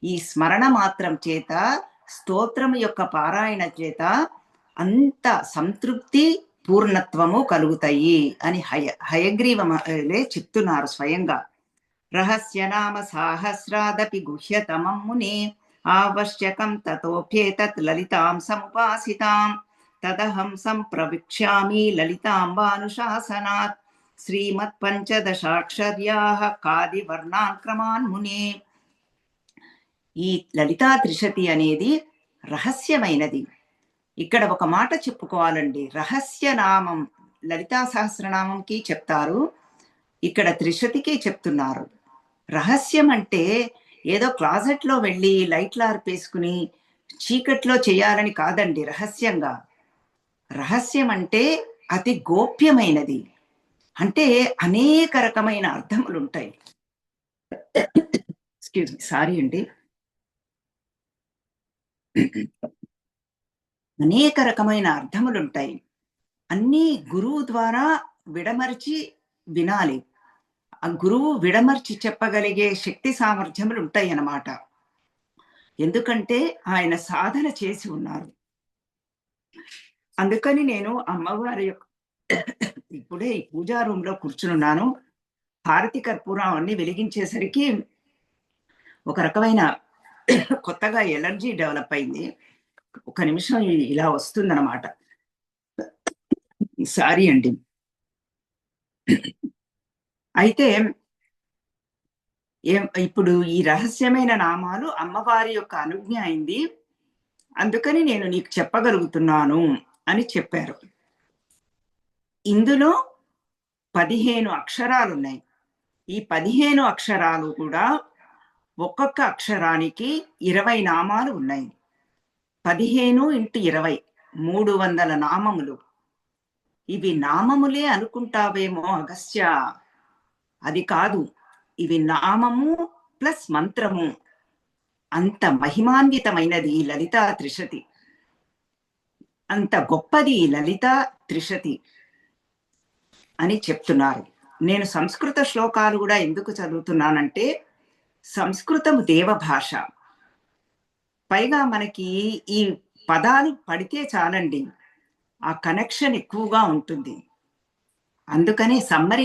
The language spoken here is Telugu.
ఈ స్మరణ మాత్రం చేత, స్తోత్రం యొక్క పారాయణ చేత అంత సంతృప్తి, పూర్ణత్వము కలుగుతాయి అని హయగ్రీవలే చెప్తున్నారు స్వయంగా. రహస్యనామ సాహస్రాదపి గుహ్యతమం మునే ఆవశ్యకం తతోప్యేతత్ లలితాం సముపాసితాం తదహం సంప్రవిక్ష్యామి లలితాంబానుశాసనాత్ శ్రీమత్పంచదశాక్షర్యాః కాదివర్ణాన్ క్రమాన్ మునే. ఈ లలితా త్రిశతి అనేది రహస్యమైనది. ఇక్కడ ఒక మాట చెప్పుకోవాలండి. రహస్య నామం లలితా సహస్రనామంకి చెప్తారు, ఇక్కడ త్రిశతికి చెప్తున్నారు. రహస్యం అంటే ఏదో క్లాజెట్లో వెళ్ళి లైట్లు ఆర్పేసుకుని చీకట్లో చేయాలని కాదండి. రహస్యంగా, రహస్యం అంటే అతి గోప్యమైనది. అంటే అనేక రకమైన అర్థములు ఉంటాయి. ఎక్స్క్యూజ్ మీ, సారీ అండి. అనేక రకమైన అర్థములుంటాయి. అన్నీ గురువు ద్వారా విడమర్చి వినాలి. ఆ గురువు విడమర్చి చెప్పగలిగే శక్తి సామర్థ్యములు ఉంటాయి అన్నమాట. ఎందుకంటే ఆయన సాధన చేసి ఉన్నారు. అందుకని నేను అమ్మవారి యొక్క ఇప్పుడే ఈ పూజా రూమ్ లో కూర్చున్నాను. హారతి కర్పూరం అన్ని వెలిగించేసరికి ఒక రకమైన కొత్తగా ఎనర్జీ డెవలప్ అయింది. ఒక నిమిషం ఇలా వస్తుందన్నమాట. సారీ అండి. అయితే ఇప్పుడు ఈ రహస్యమైన నామాలు అమ్మవారి యొక్క అనుజ్ఞ అయింది, అందుకని నేను నీకు చెప్పగలుగుతున్నాను అని చెప్పారు. ఇందులో 15 అక్షరాలు ఉన్నాయి. ఈ 15 అక్షరాలు కూడా ఒక్కొక్క అక్షరానికి 20 నామాలు ఉన్నాయి. 15 × 20 300 నామములు. ఇవి నామములే అనుకుంటావేమో అగస్త్య, అది కాదు. ఇవి నామము ప్లస్ మంత్రము. అంత మహిమాన్వితమైనది ఈ లలితా త్రిశతి. అంత గొప్పది ఈ లలితా త్రిశతి అని చెప్తున్నారు. నేను సంస్కృత శ్లోకాలు కూడా ఎందుకు చదువుతున్నానంటే, సంస్కృతము దేవభాష. పైగా మనకి ఈ పదాలు పడితే చాలండి, ఆ కనెక్షన్ ఎక్కువగా ఉంటుంది. అందుకని సమ్మరీ